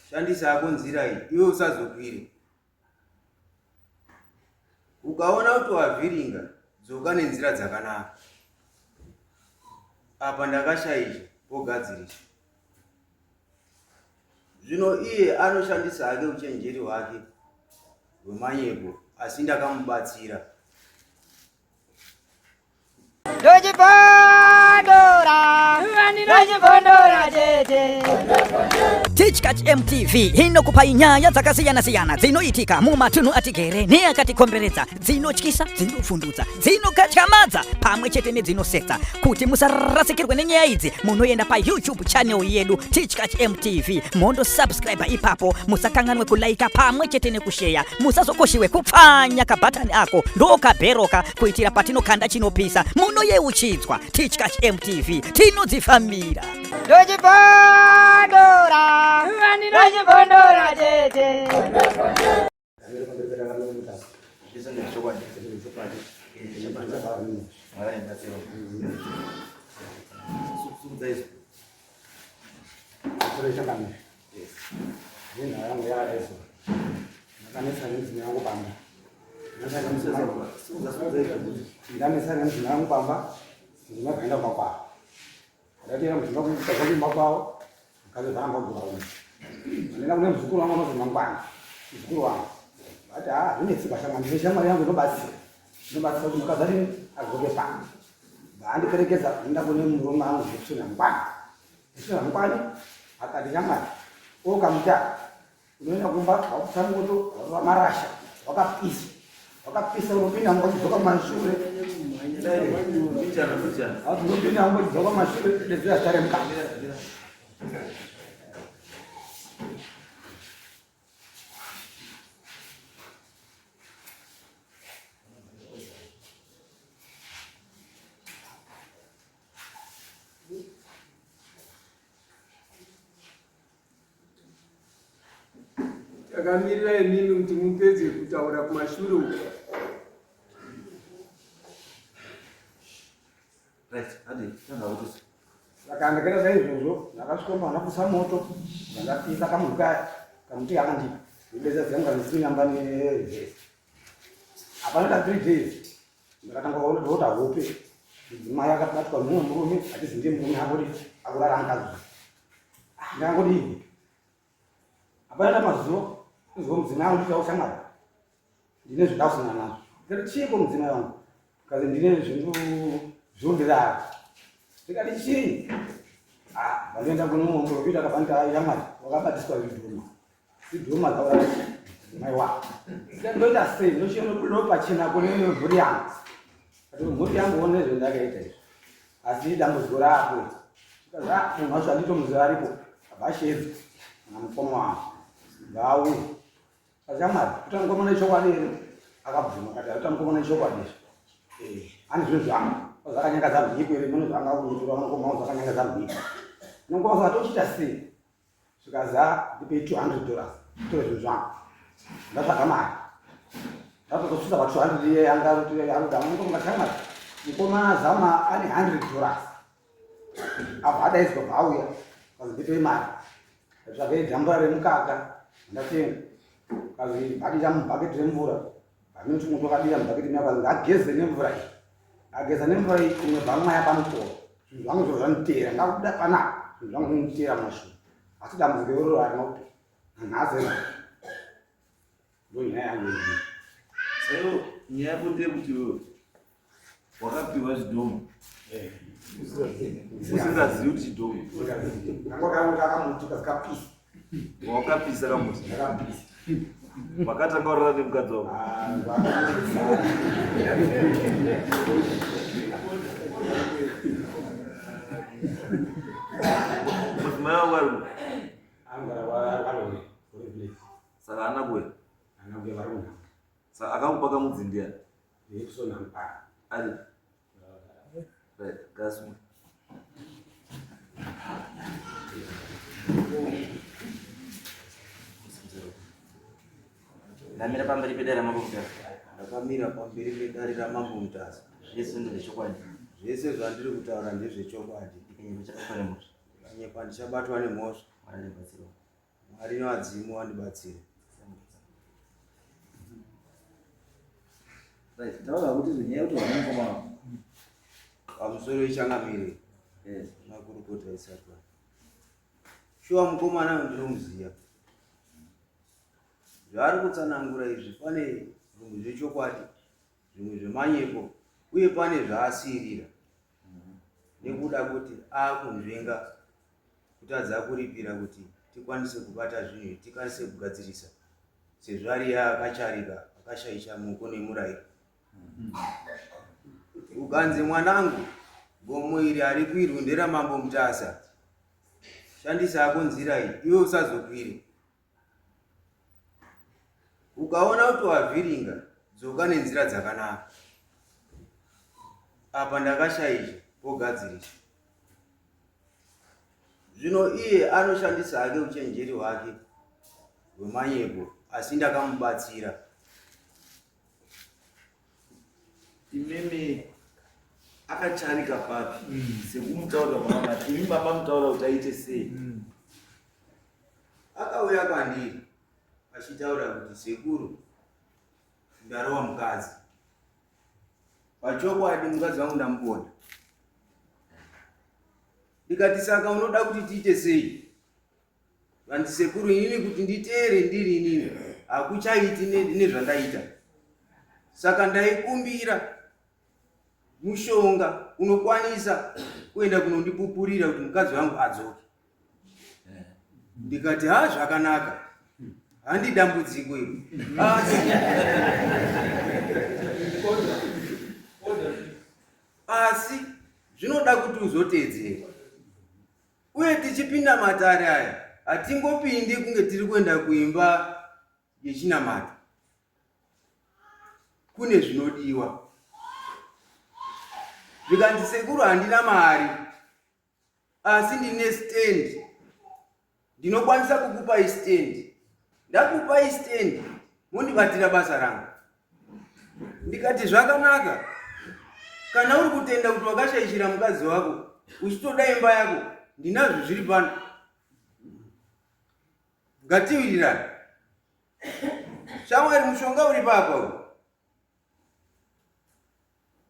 shandisa yako nzira iyi iwe usazokwire. Ukaona kuti wavhiringa dzoka nenzira dzakanaka. Apa ndakashaisha ogadzirisa. Zvino iye anoshandisa hake uchenjeri hwake hwemanyepo asi ndakamubatsira. Teach Catch MTV inokupa inyaya dzakasiyana-siyana dzinoitika mumatunhu atigere neakatikomberedza, dzinotyisa, dzinofundutsa, dzinokatyamadza pamwe chete nedzinosetsa. Kuti musarasikirwe nenyaya idzi, munoenda pa YouTube channel yedu Teach Catch MTV, mondo subscribe ipapo, musakanganwe kulaika pamwe chete nekushare, musazokoshiwe kupfanya kabhatani ako ndokabheroka kuitira patinokanda chinopisa munoyeuchidzwa. Teach Catch MTV tinodzifamira. Ndojibondora tete. Nenda kune mzukuru wangu anozwi Mangwana. Mzukuru wangu. Ati zvine tsiba shanga shamwari yangu inobatsira. Inobatsira kuti mukazari agoke pano. Ndandikerekeza nenda kune murume wangu zvekuti Mangwana. Zvekuti Mangwana akati shamwari. Okamuta. Unoenda kumba wakutsa moto wamarasha. Wakapisa. Wakapisa unopinda mukadzoka mashure. Unopinda mukadzoka mashure ndezira tare mukati. Akamirira emini kuti mupedze kutaura kumashure uko. Right, hadi tanga utusi. Saka ndakera saizvozvo ndakasvika pana kusa moto ndakapisa kamuka kamuti yakandipa ndibesa dzanga zisinyamba nezvese apana 3 days ndakatanga kuona kuti hope mai akabatwa mumwe murume atizi murume akoti akurara angazi ndangoti apana mazuva izvo mudzimai wangu nditawo shamwari ndine zvindausina nazvo ndikati chiiko mudzimai wangu kazi ndine zvindirara ndikati chii vandoenda kune mumwe muprofita akabva shamwari wakabatiswa zvidhuma dzaura mai wako ndoita sei ndochinobudawo pachena kune mhuri yangu ati mhuri yangu one zvendakaita izvi asi dambudziko rako munhu wacho anditomuziva aripo abashedzi kana mukoma wangu ngauye ashamwari utamukoma nechokwadi ere akabvuma kati utamukoma nechokwadi ane zvinhu zvangu zvakanyangadza mhipo ere munhu zvanga kuitirwa mukoma wangu zvakanyangadza mhipo nokoma zvatochita sei zvikaza ndipei $200 tore zvinhu zvangu ndatsvaga mari ndatototsvisa pa200 anga anoda mukomana shamwari mukoma azama ane $100 abva adaidzwa bva kazi ndipei mari ndatsvage dhambura remukaka ndatenga kazi adira mubhaketi remvura aminuti muntu akadira mubhaketi miyakazi ngageze nemvura iyi ageza nemvura iyi imwe bhamwaya pamukoro zvinhu zvangu zvo zvanotera ngakuda panapa zvinhu zvangu zvinotera mashuru asi dambudziko iroro harina kuti nhazena ndo nyaya yangu iyi. Saiwo nyaya yako ndeyekuti wakapiwa zvidhoma usingazivi kuti chidhoma nangakamuti kasikapisa wakapisa kamuti ndakapisa wakatanga urara nemukadzi wako mudzimai wangu arimo saka haana kuya saka akakupa kamudzi ndiani ari gasuma ndamira pamberi pedare mambo mutasa ndakamira pamberi pedare ramambo mutasa zvese ndezvechokwadi zvese zvandiri kutaura ndezvechokwadi ikenyepa chakafanira muti kanyepa ndichabatwa nemhosva mwari ndibatsiro Mwari wadzimu wandibatsira. Ndaona kuti zvinyaya kuti wana mukoma Pamusoro ichangamire. Makurukota isatwa. Shuwa mukomana ndinomuziya. Zvari kutsanangura izvi pane zvimwe zvechokwadi, zvimwe zvemanyepo, uye pane zvaasirira. Nekuda kuti akunzvenga kutadza kuripira kuti tikwanise kubata zvinhu tikwanise kugadzirisa. Sezvo ari akacharika akashaisha muko nemurayiro. Ukanzi mwanangu, gomo iri ari kuirundira mambo Mutasa. Shandisa hako nzira iyi, iwe usazokwire. Ukaona kuti wavhiringa, dzoka nenzira dzakanaka. Apa ndakashaisha, pogadzirisa. Zvino iye anoshandisa hake uchenjeri hwake hwemanyepo, asi ndakamubatsira. imeme akacharika papi sekumutaura kwamama imi baba mutaura kuti aite sei. Akauya kwandiri achitaura kuti sekuru ndarowa mukadzi. Pachokwadi mukadzi wangu ndamuona. Ndikati saka unoda kuti tiite sei? Vanti sekuru inini kuti nditeere ndiri inini hakuchaiti nezvandaita. Saka ndaikumbira mushonga unokwanisa kuenda kunondipupurira kuti mukadzi wangu adzoke. Ndikati zvakanaka. Handi dambudziko iro. Asi zvinoda kuti uzoteedzera. Uye tichipinda matare aya, hatingopindi kunge tiri kuenda kuimba yechinamata. Kune zvinodiwa. Zvikanzi sekuru handina mari, asi ndine stand. Ndinokwanisa kukupa stand. Ndakupa stand, mondibatira basa rangu. Ndikati zvakanaka. Kana uri kutenda kuti wakashaishira mukadzi wako, uchitoda imba yako, ndinazvo zviri pano. Ngatiwirirane. Shamwari mushonga uri papa uyu.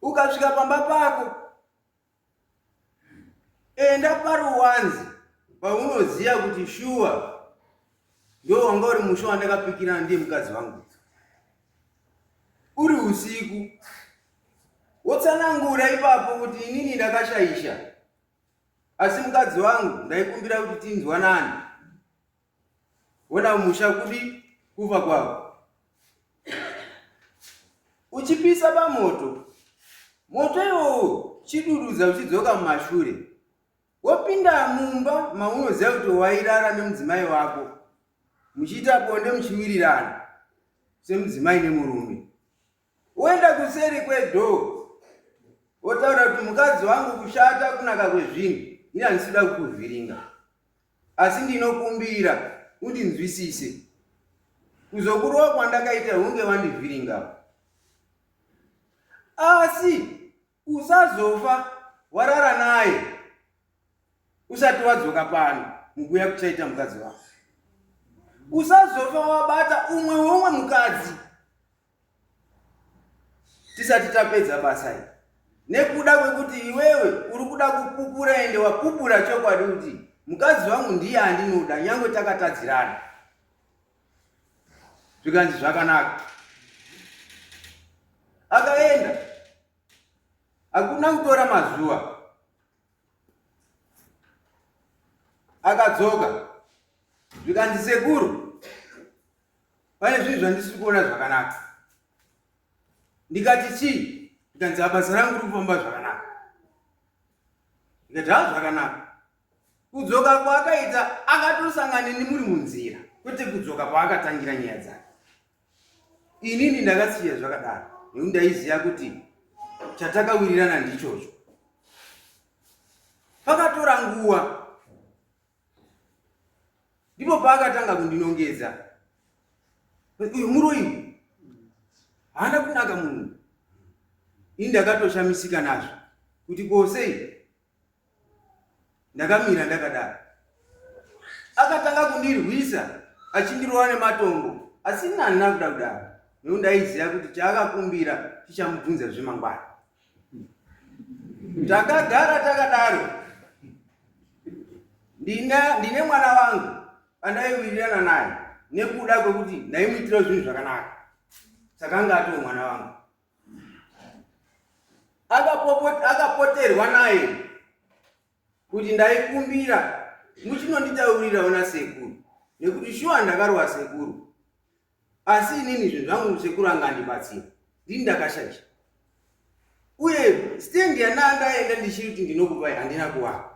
Ukasvika pamba pako, enda paruwanzi paunoziya kuti shuwa ndo wanga uri musho wandakapikirana ndiye mukadzi wangu. Uri usiku, wotsanangura ipapo kuti inini ndakashaisha, asi mukadzi wangu ndaikumbira kuti tinzwanane. Wona musha kudi kufa kwako. Uchipisa pamoto, moto iwowo chidududza uchidzoka mumashure. Wopinda mumba maunoziva kuti wairara nemudzimai wako, muchiita bonde muchiwirirana semudzimai nemurume. Woenda kuseri kwedhoo, wotaura kuti mukadzi wangu kushata kunaka kwezvinhu, ini handisida kukuvhiringa, asi ndinokumbira undinzwisise. Kuzokurowa kwandakaita hunge wandivhiringa. Asi usazofa warara naye usati wadzoka pano mukuya kuchaita mukadzi wako. Usazofa wabata umwe mukadzi tisati tapedza basa iri. Nekuda kwekuti iwewe uri kuda kupupura ende wapupura chokwadi kuti mukadzi wangu ndiye andinoda nyangwe takatadzirana. Zvikanzi zvakanaka. Akaenda. Hakuna kutora mazuva. Akadzoka. Zvikanzi sekuru, pane zvinhu zvandisiri kuona zvakanaka. Ndikati chii? Ndikanzi basa rangu riri kufamba zvakanaka. Ndikati zvakanaka. Kudzoka kwaakaita akatosangana nemuri munzira, kwete kudzoka kwaakatangira nyaya dzake. Inini ndakasiya zvakadaro, nekuti ndaiziva kuti chatakawirirana ndichocho. Pakatora nguva, ndipo paakatanga kundinongedza. Uyu muroyi haana kunaka munhu. Ini ndakatoshamisika nazvo kuti kosei ndakamira ndakadaro. akatanga kundirwisa achindirova nematombo, asi ini handina kuda kudaro nekuti ndaiziva kuti chaakakumbira chichamubvunza zvemangwana. Takagara takadaro, ndine mwana wangu andaiwirirana naye nekuda kwekuti ndaimuitira zvinhu zvakanaka, saka anga atoo mwana wangu. Akapoterwa naye kuti ndaikumbira muchinonditaurira una sekuru, nekuti shuwa ndakarwa sekuru, asi inini zvinhu zvangu sekuru angandibatsira, ndini ndakashasha. Uye stendi yandaenda ndichiri kuti ndinokupai handina kuwaka,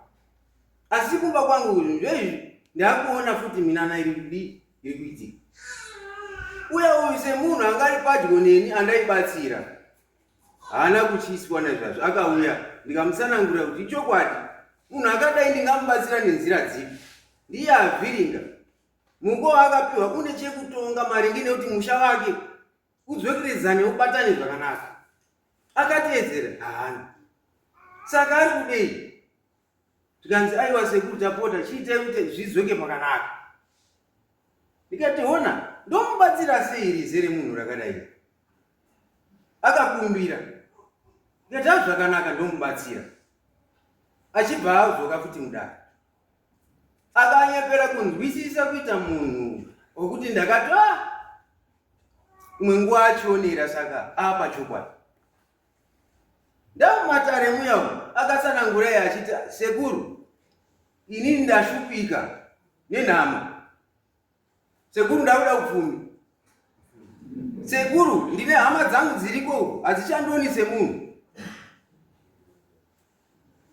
asi kumba kwangu zvinhu izvi ndakuona futi minana iri kuitika. Uye uyu semunhu anga ari padyo neni andaibatsira haana kuchiswa naizvazvo. Akauya ndikamusanangurira kuti ichokwadi munhu akadai ndingamubatsira nenzira dzipi, ndiye avhiringa muko akapiwa une chekutonga maringe nekuti musha wake udzokeredzane ubatane zvakanaka. Akateedzera haana, saka ari kudei. Tikanzi aiwa sekuru tapota chiitai kuti zvidzoke pakanaka. Ndikati hona ndomubatsira sei rizere munhu rakadai. Akakumbira ndikati zvakanaka ndomubatsira, achibva azoka futi mudaro. Akanyepera kunzwisisa kuita munhu wokuti ndakati umwe nguva achionera, saka apa chokwadi. Ndamumatare muya akasanangurai achiti sekuru inini ndashupika nenhama, sekuru ndakuda upfumi, sekuru ndine hama dzangu dziriko hadzichandoni semunhu,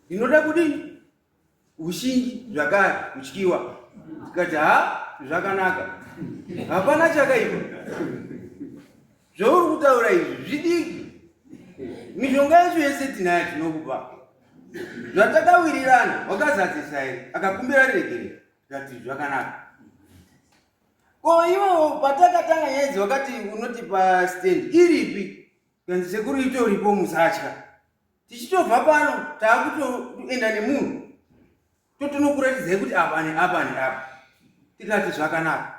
ndinoda kudini ushingi zvakare kutyiwa. Tikati zvakanaka, hapana chakaipa zvauri kutaura izvi zvidiki. Mishonga yacho yese tinayo tinokupa, zvatakawirirana wakazadzisa here, akakumbira regerera. Tikati zvakanaka. Ko iwo patakatanga nyaya idzi wakati unoti pastendi iripi? Kanzi sekuru itoripo musatya. Tichitobva pano taakutoenda nemunhu totonokuratidzai kuti apa neapa neapa. Tikati zvakanaka.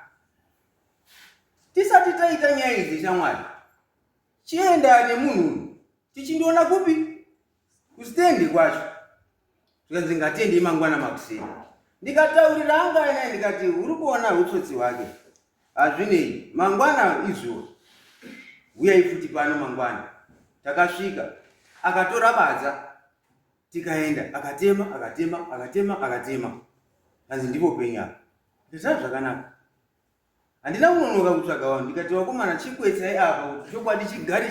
Tisati taita nyaya idzi shamwari, chienda nemunhu tichindoona kupi? Kustendi kwacho. Tikanzi ngatiendi mangwana makuseni. Ndikataurira anga ina ndikati uri kuona utsotsi hwake, hazvinei, mangwana izvo uyai futi pano mangwana. Takasvika akatora badza tikaenda, akatema. Kanzi ndipo penya. Ndizva zvakanaka. Handina kunonoka kutsvaga vanhu. Ndikati wakomana chikwetsai apa kuti chokwadi chigari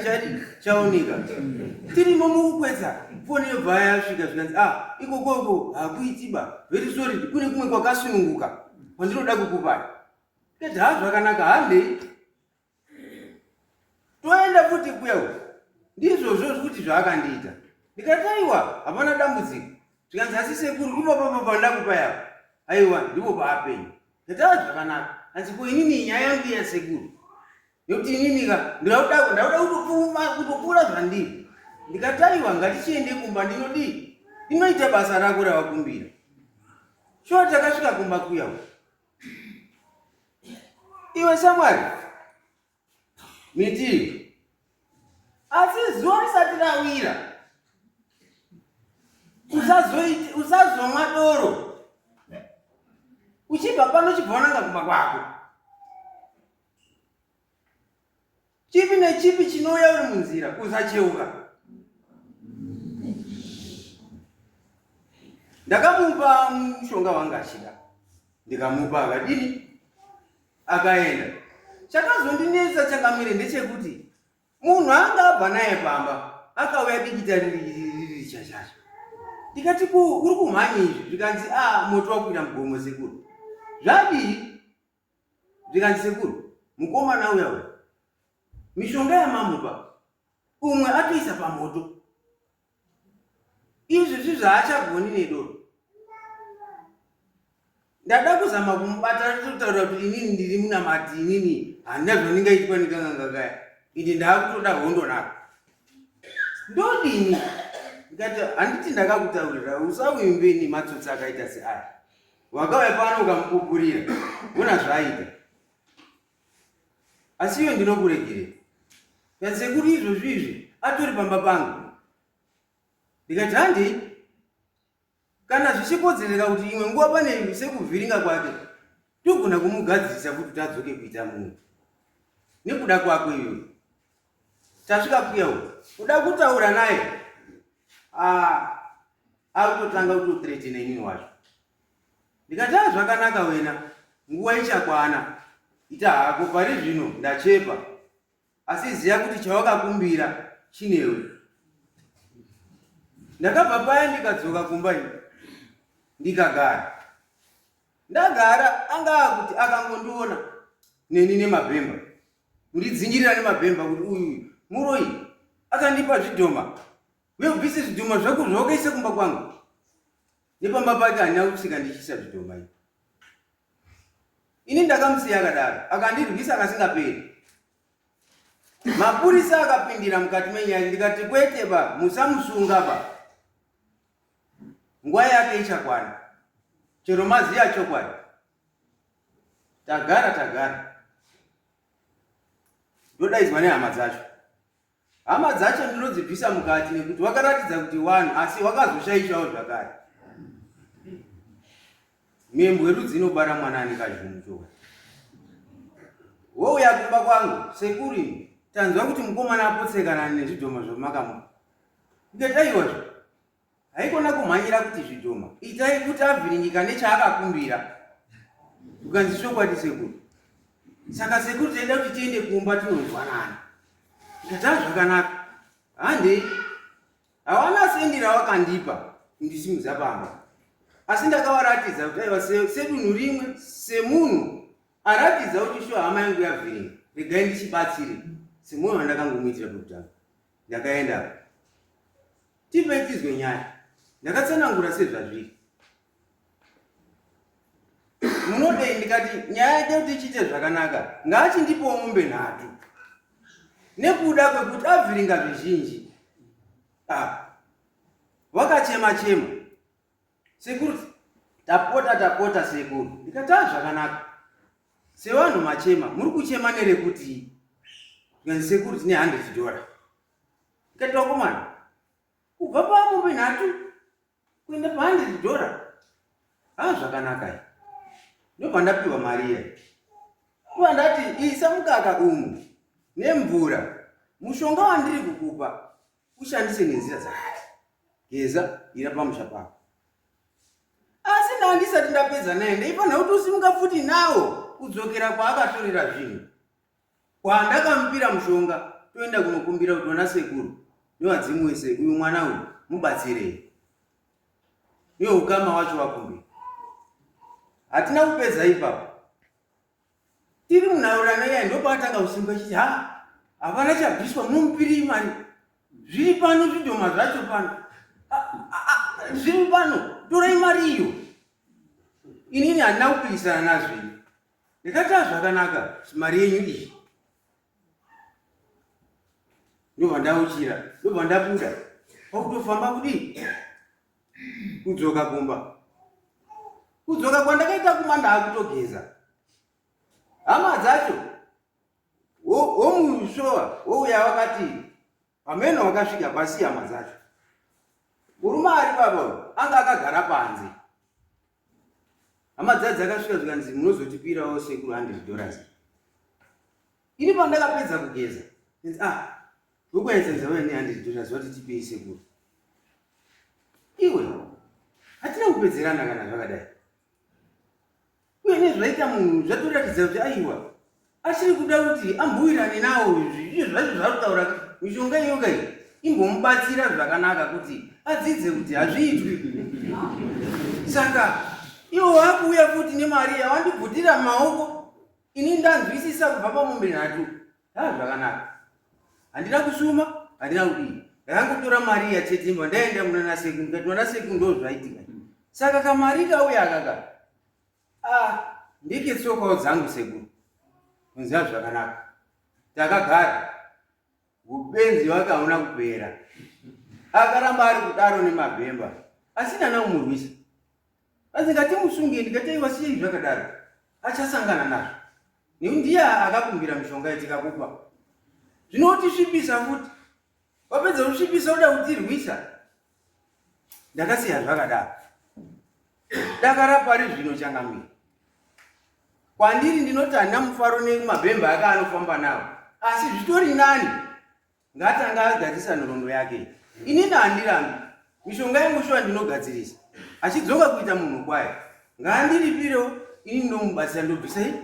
chaoneka. Tirimo mukukwetsa foni yobva yasvika zvikanzi ikokoko hakuitiba, very sorry, kune kumwe kwakasununguka kwandinoda kukupai. Ndikati zvakanaka, handei toenda futi kuya. Ndizvozvo kuti zvaakandiita. Ndikati aiwa hapana dambudziko. Zvikanzi asi sekuru ipapapa pandakupai apa, aiwa ndipo paapenya. Ndikati zvakanaka. Asi ko inini nyaya yangu ya sekuru, nekuti inini ndauda kutopfuura zvandiri. Ndikataiwa ngatichiende kumba, ndinoita basa rako ravakumbira. Shuwa takasvika kumba kuya. Iwe shamwari miti, asi zuva risati rawira usazomwa doro uchibva pano chibvananga kumba kwako. Chipi nechipi chinouya uri munzira usacheuka. Ndakamupa mushonga wanga achida, ndikamupa akadini, akaenda. Chakazondinetsa chakamire ndechekuti munhu anga abva naye pamba akauya dikita riri chachasha. Ndikati uri kumhanya izvi? Zvikanzi moto wakuita mugomo sekuru. Zvadii? Zvikanzi sekuru mukomana uya mishonga yamamupa umwe atoisa pamoto, izvi zvizaachagoni nedoro. Ndada kuzama kumubata totaura kuti inini ndiri munamati, inini handina zvandingaitwa ndikangangakaya, ini ndaakutoda hondo nako. Ndodini? Ndikati handiti ndakakutaurira usauimbeni matsotsi akaita seaya. wakauya pano ukamupupurira una zvaita. Asi iyo ndinokuregere sekuru izvozvi izvi atori pamba pangu. Ndikati handei kana zvichikodzereka kuti imwe nguva pane sekuvhiringa kwake togona kumugadzirisa kuti tadzoke kuita munhu nekuda kwako iyoyo. Tasvika kuyawo kuda kutaura naye akutotanga kutothreatena inini wacho. Ndikati zvakanaka wena, nguva ichakwana, ita hako pari zvino ndachepa, asi ziya kuti chawakakumbira chinewe. Ndakabva paya ndikadzoka kumba ino ndikagara. Ndagara anga kuti akangondiona neni nemabhemba, kundidzingira nemabhemba kuti uyu Muroi akandipa zvidhoma, weubvise zvidhoma zvako zvawakaisa kumba kwangu. Nepamba pake handina kusvika ndichisa zvidhoma izvi. Ini ndakamusiya akadaro, akandirwisa akasingaperi. Mapurisa akapindira mukati menyaya, ndikati kwete ba, musamusunga ba. Nguva yake ichakwana. Chero maziya chokwadi. Tagara. Ndodaidzwa nehama dzacho. Hama dzacho ndinodzibvisa mukati nekuti wakaratidza kuti wanhu asi wakazoshaishawo zvakare. Membwe rudzi inobara mwanani kazvumucho. Wouya kumba kwangu sekuru, tanzwa kuti mukomana apotsekana nezvidhoma zvamakamupa. Ndikataiwazvo haikona kumhanyira kuti zvidhoma itai kuti avhiringika nechaakakumbira. Ukanzi chokwadi sekuru. Saka sekuru taida kuti tiende kumba tinonzwanana. Ndikati zvakanaka. Handei hawana sendira wakandipa kundisimudza pamba. Asi ndakavaratidza kuti aiwa sedunhu rimwe semunhu aratidza kuti shuwa hama yangu yavhiringa, regai ndichibatsire semunhu wandakangomuitira kutanga. Ndakaenda tipei tizwe nyaya. Ndakatsanangura sezvazviri. Munodei? Ndikati nyaya yake kuti ichiite zvakanaka ngaachindipawo mombe 3 nekuda kwekuti avhiringa zvizhinji. Wakachema sekuru, tapota sekuru. Ndikati zvakanaka, sevanhu machema muri kuchema nerekuti nganzi sekuru tine $100. Ndikati wakomana, kubva pamombe 3 kuenda pa$100 zvakanaka. Ndobva ndapiwa mari iya. Kuva ndati isa mukaka umu nemvura, mushonga wandiri kukupa ushandise nenzira dzakati. Geza ira pamusha pako. Asi ndandisati ndapedza naye ndaifanira kuti usimuka futi nawo kudzokera kwaakatorera zvinhu. Kwandakamupira mushonga toenda kunokumbira kuti ona sekuru newadzimwese uyu mwana uyu mubatsirei. Niwe ukama wacho wakumbira. Hatina kupedza ipapo. Tiri munhaura naye ndopatanga kusimuka chiti hapana chabviswa munomupiri imani. Zviri pano zvidhoma zvacho pano. Zviri pano torai mari iyo. Inini handina kupikisana nazvo. Ndikati zvakanaka mari yenyu iyi. Ndobva ndauchira, ndobva ndabuda. Pakutofamba kudii? Kudzoka kumba. Kudzoka kwandakaita kuma ndaakutogeza. Hama dzacho womushowa wouya wakati pameno wakasvika pasi hama dzacho. Murume ari baba anga akagara panze. Hama dzacho dzakasvika zvikanzi munozotipirawo sekuru $100. Ini pandakapedza kugeza vokuyaitsanzawo ne$100 vati tipei sekuru. Iwe hatina kupedzerana kana zvakadai. Uye nezvaita munhu zvatoratidza kuti aiwa achiri kuda kuti ambuyirane nawo izvo zvacho zvarutaura kuti mishonga iyoga iyi imbomubatsira zvakanaka kuti adzidze kuti hazviitwi. Saka iwo wakuuya futi nemari yawandibvutira maoko, ini ndanzwisisa kubva pamombe 3. Zvakanaka. Handina kusuma, handina kudii. Ndakangotora mari yachetimba ndaenda munana sekuru, ndikati wana sekuru ndo zvaitika. Saka kamari kauya akaka ndike tsokawo dzangu sekuru. Kunziva zvakanaka. Takagara. Upenzi wakaona kupera. Akaramba ari kudaro nemabhemba. Asina nakumurwisa. asi ngatimusunge ndikataiwasiye zvakadaro achasangana nazvo nekuti ndiye akakumbira mishonga yatikakupa zvinotisvipisa futi wapedza kusvipisa uda kutirwisa ndakasiya zvakadaro dakara pari zvino changamira kwandiri ndinoti handina mufaro nemabhemba ake anofamba nawo asi zvitori nani ngatanga agadzisa nhoroondo yake inini handirambi mishonga yengushuwa ndinogadzirisa achidzoka kuita munhu kwayo ngaandiripirewo ini ndinomubatsira ndobvisai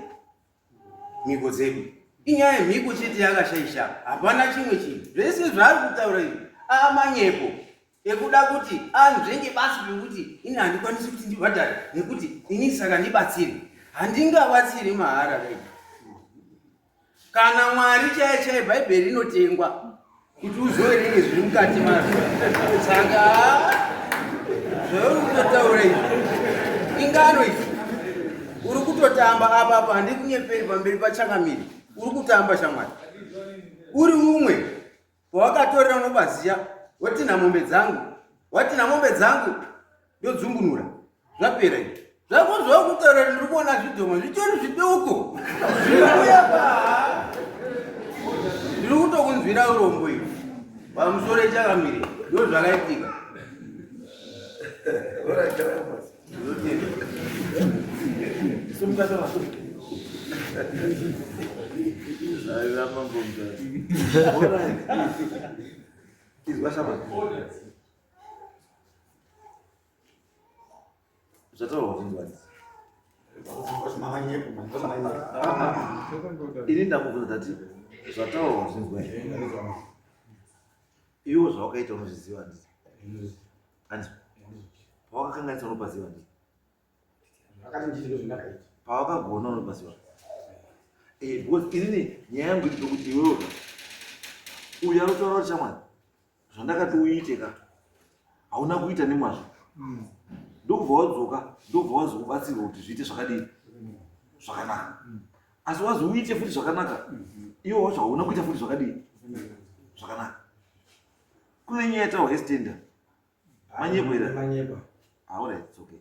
mhiko dzedu inyaya yemhiko chete yakashaisha hapana chimwe chinhu zvese zvaari kutaura izvi amanyepo ekuda kuti anzvenge basi pekuti ini handikwanisi kuti ndibhadhare nekuti ini saka ndibatsire handingabatsiri mahara kai kana mwari chaiye chaiye bhaibheri rinotengwa kuti uzoerenge zviri mukati mazvo saka zvauri kutotaura izvi ingano izvi uri kutotamba apa handiri kunyeperi pamberi pachangamiri uri kutamba shamwari uri umwe pawakatorera unobaziya watina mombe dzangu ndodzungunura zvapera izvi zvako zvakutaura ndiri kuona zvidhomo zvitori zvidoko zvirikuya paha ndiri kutokunzwira urombo izvi pamusoro echangamiri ndo zvakaitika ini ndakubvunza tati zvataurwa zvinzwai iwo zvawakaita unozviziva ndii andi pawakakanganisa unopaziva ndii pawakagona unopaziva because inini nyaya yangu iti kuti iwewo uyu anotaura kuti shamwari zvandakati uite ka hauna kuita nemazvo ndokubva wadzoka ndobva wazokubatsirwa kuti zviite zvakadii zvakanaka asi wazouite futi zvakanaka iwo wacho hauna kuita futi zvakadii zvakanaka kune nyaya yataurwa yestenda manyepo ira alright it's okay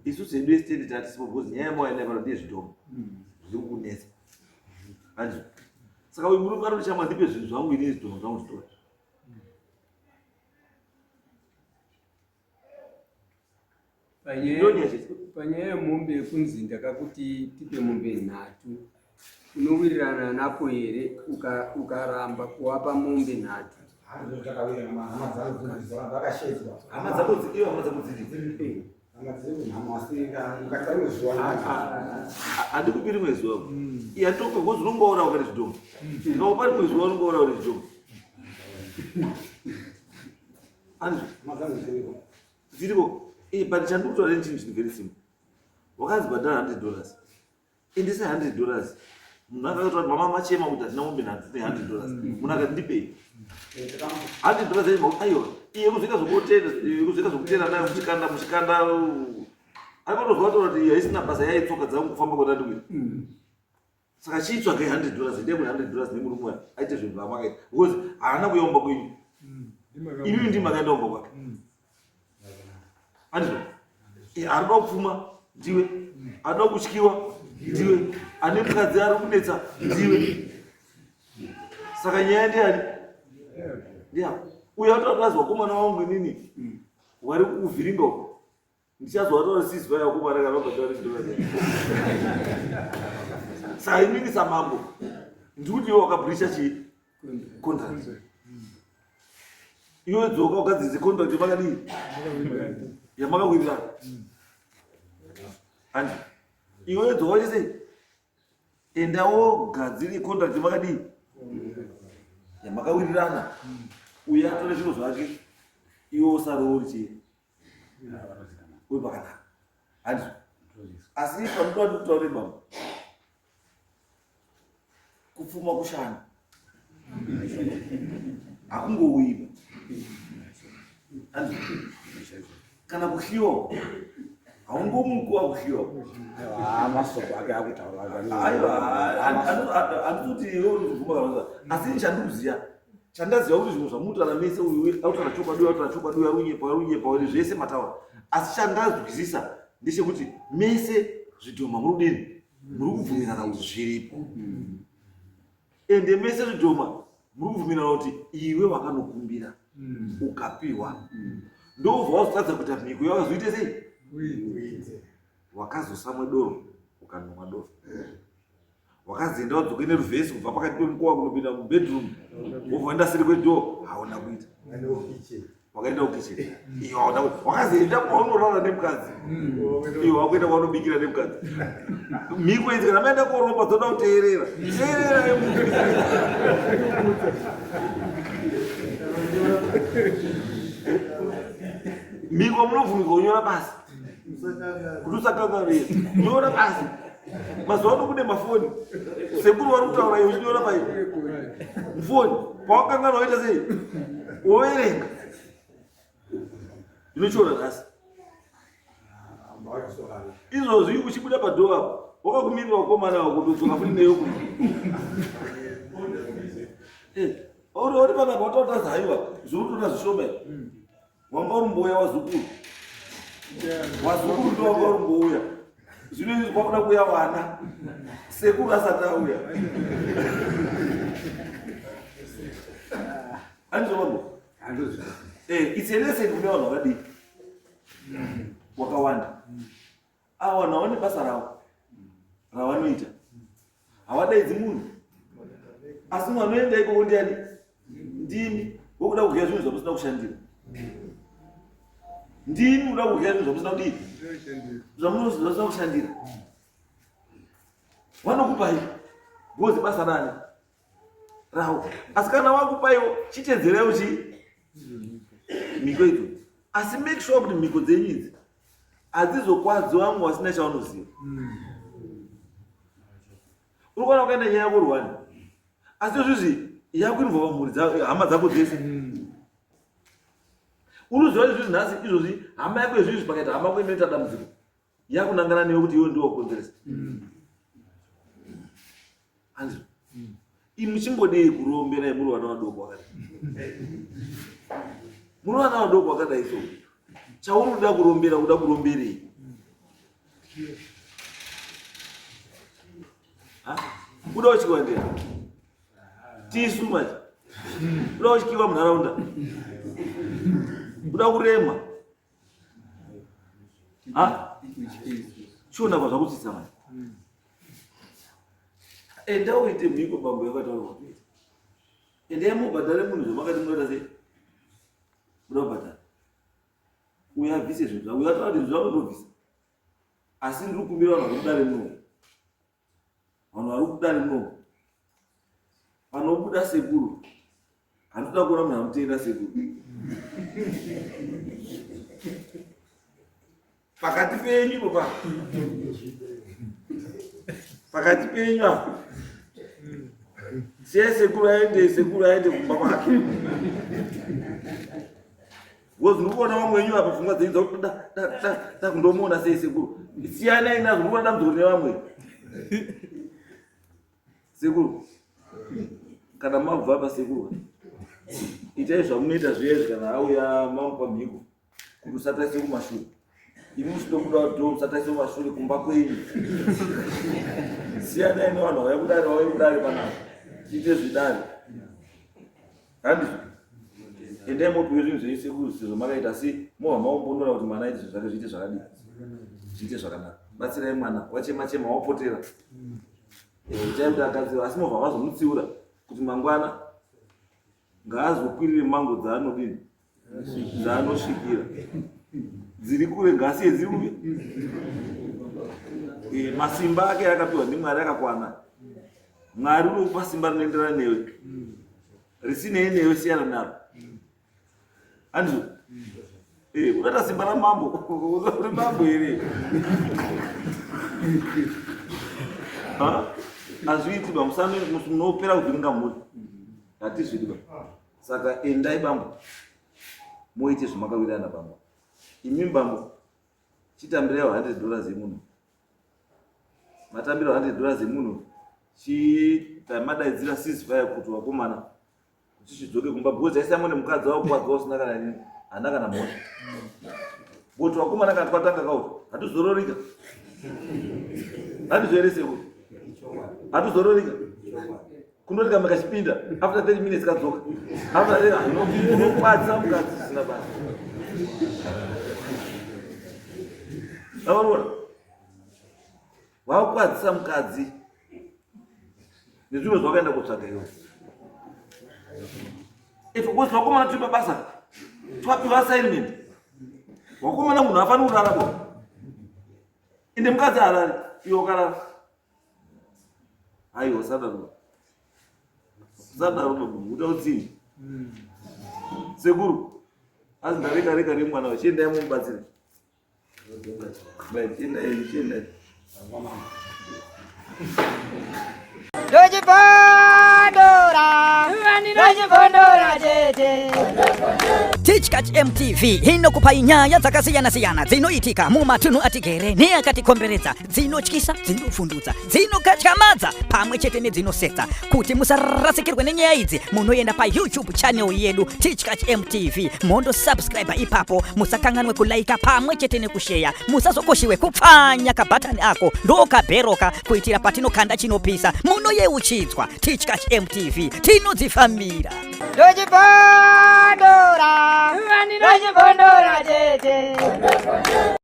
isusu hedu yestenda tatisipo because nyaya yamawaenapano ndiye zvitombo zviri kunetsa anzi saka uyu muri kari chama ndipe zvinhu zvangu ini zvitombo zvangu zvitori panyaya yemombe yekunzi ndakakuti tipe mombe 3 unowirirana napo here ukaramba kuwapa mombe 3 hama dzako dzidiwa hama dzako dziri handikupiri mwezi wako iye handitope because unongoora wakati zvitombo ngaupari mwezi wako unongoora uri zvitombo anzvo dziripo but chandikutaura nechinhu chinhu very simple wakanzi bhadhara $100 indise $100 munhu akatoti mama machema kuti hatina mombe 3 $100 munhu akati ndipei $100 aiwa iye kuzoita zvokutenda nayo muchikanda akatozwa kuti haisina basa yaitsoka dzangu kufamba kwandandikuita saka chiitsvagai $100 ndemwe $100 nemurumwe aite zvinhu zvamakaita because haana kuyaumba kwenyu inini ndimi makaendaumba kwake andizvo anoda kupfuma ndiwe anoda kutyiwa ndiwe ane mukadzi ari kunetsa ndiwe saka nyaya ndiani uyo atotazwa vakomana vangu inini wari kuvhiringa uko ndichazovataura sisva yakomana kana vabhatauri saka inini samambo ndikuti iwe wakabhurisha chii contract iwe dzoka ukadzidze contract yamakadii yamakawirirana andi iwe dzoka chese endawo gadzire contract yamakadii yamakawirirana uye atore zviro zvake iwe usarowo uri chii uri pakanaka handizvo asi panoda ndikutaure baba kupfuma kushanda hakungouiba handizvo kana kuhliwa haungomukuwa kuhliwa masoko ake akutaura handitoti iwe urikubvuma kana asi chandikuziya chandaziva kuti zvinhu zvamutaura mese uyu autaura chokwadi autaura chokwadi arunyepa zvese mataura asi chandazwisisa ndechekuti mese zvidhoma murudini muri kubvumirana kuti zviripo, ende mese zvidhoma muri kubvumirana kuti iwe wakanokumbira ukapiwa. Ndobva wazotadza kuita mhiko yawakazoite sei, wakazosamwe doro ukanonwa doro, wakazoenda wadzoke neruvhesi kubva pakati pemukova kunopinda mubedroom wobva waenda seri kwedhoo, hauna kuita, wakaenda kukicheni. Iyo hauna kuita, wakazoenda kwaunorara nemukadzi, iyo wakuenda kwaunobikira nemukadzi. Mhiko idzi kana maenda koromba dzoda kuteerera, teerera yemuntu. Mhiko munobvumirwa kunyora basi kuti usakanganira, nyora basi. Mazuva ano kune mafoni, sekuru vari kutaura iwe uchinyora mufoni pawakangana waita sei, woverenga inochiona nhasi. Izvozvi uchibuda padhoo apo wakakumirira wakomana wako kutodzoka futi neyo uri panapa watautaza haiwa zviri kutoda zvishoma, wanga uri mbouya wazukuru ndo wanga uri mbouya, zvino izvi kwakuda kuuya vana sekuru asati auya. Andizvombo it's a lesson kune vanhu vakadii wakawanda. Ava vanhu havane basa ravo ravanoita, havadaidzi munhu, asi vanoenda ikoko ndiani, ndimi wokuda kudya zvinhu zvamusina kushandira, ndimi uda kudya zvinhu zvamusina kudii, zvamusina kushandira. Vanokupai gozi basa rani ravo, asi kana wakupaiwo chitedzereiwo mhiko idzo, asi make sure kuti mhiko dzenyu idzi hadzizokwadzi vamwe vasina chavanoziva. Uri kuona ukaenda nyaya yako rwani, asi izvizvi yakuinvova mhuri hama dzako dzese. Unoziva izvizvi nhasi, izvozvi hama yako izvizvi pakaita hama yako inoita dambudziko yakunangana newe kuti iwe ndiwo wakonzeresa. Anzwa, imi muchimbodei kurombera muri vana vadoko vakadai, muri vana vadoko vakadai, so chauri uda kurombera uda kuromberei? Uda kuchikiwa ndera tisu machi, uda kuchikiwa munharaunda, uda kurema chiona kwazvakutsisa machi. Enda uite mhiko bambo yakataurwa kuita, enda yamubhadhare munhu zvamakati munoita sei, uda kubhadhara uya abvise zvinhu zvako, uyataura kuti zvaunotobvisa, asi ndiri kukumbira vanhu vari kudare muno, vanhu vari kudare muno vanobuda sekuru, handitoda kuona munhu anoteenda sekuru pakati penyu papa, pakati penyu apo siye sekuru aende kumba kwake. Wozi ndikuona vamwe wenyu apa pfungwa dzenyu dzakuti da kundomuona sei sekuru, siyanai nazvo, ndikuona dambudziko nevamwe. Sekuru kana mabva apa sekuru, itai zvamunoita zviyezvi kana auya mamupa mhiko kuti usatarise kumashure. Imi musitokuda kuti musatarise kumashure kumba kwenyu. Siyanai nevanhu vauya kudare, vauya kudare panapa, chiite zvidare. Handizvo, endai mopiwe zvinhu zvenyu sekuru sezvamakaita, asi mohwa maombonora kuti mwana aite zvinhu zvake zviite zvakadii, zviite zvakanaka. Batsirai mwana, wachema wapotera, itai kuti akadziva, asi mohwa vazomutsiura kuti mangwana ngaazokwirire mango dzaanodini, dzaanosvikira, dziri kure ngasiye dziri kuve, masimba ake akapiwa ndiMwari akakwana. Mwari unokupa simba rinoenderana newe, risinei newe siyana naro. Handizvo, unoita simba ramambo, uri mambo here? Hazviiti bambo, munopera kuvhiringa mhuri, hatizvidi bambo. Saka endai bambo, moite zvamakawirirana bambo. Imi bambo, chitambirai $100 yemunhu, matambiro $100 yemunhu, chimadaidzira ceasefire kuti wakomana kuti chidzoke kumba, because aisamo nemukadzi wako kwadza usina kana nini, hana kana mhosva. Boto wakomana kana kwatanga kauto. Hatuzororika. Hatuzoereseko. Hatuzororika. Kunoti kama kachipinda after 30 minutes kadzoka. After that unokwatsa mukadzi sina basa. Naona wakwatsa mukadzi nezvimwe zvakaenda kutsvaga iwe. If ukuzwa wakomana tiri pabasa twapiwa assignment wakomana munhu afanira kurara bo ende mukadzi harari iwe ukarara aiwa sadaro uda utsini sekuru asi ndareka remwana we chiendai mumubatsire chiendai Dochipondora tete Tichkach MTV inokupa inyaya dzakasiyana-siyana dzinoitika mumatunhu atigere neakatikomberedza, dzinotyisa, dzinofundutsa, dzinokatyamadza pamwe chete nedzinosetsa. Kuti musarasikirwe nenyaya idzi, munoenda pa YouTube channel yedu Tichkach MTV, mondo subscribe ipapo, musakanganwe kulaika pamwe chete nekushare, musazokoshiwe kupfanya kabhatani ako ndokabheroka kuitira patinokanda chinopisa munoyeuchidzwa. Tichkach MTV tinodzifambira. Dochipondora tete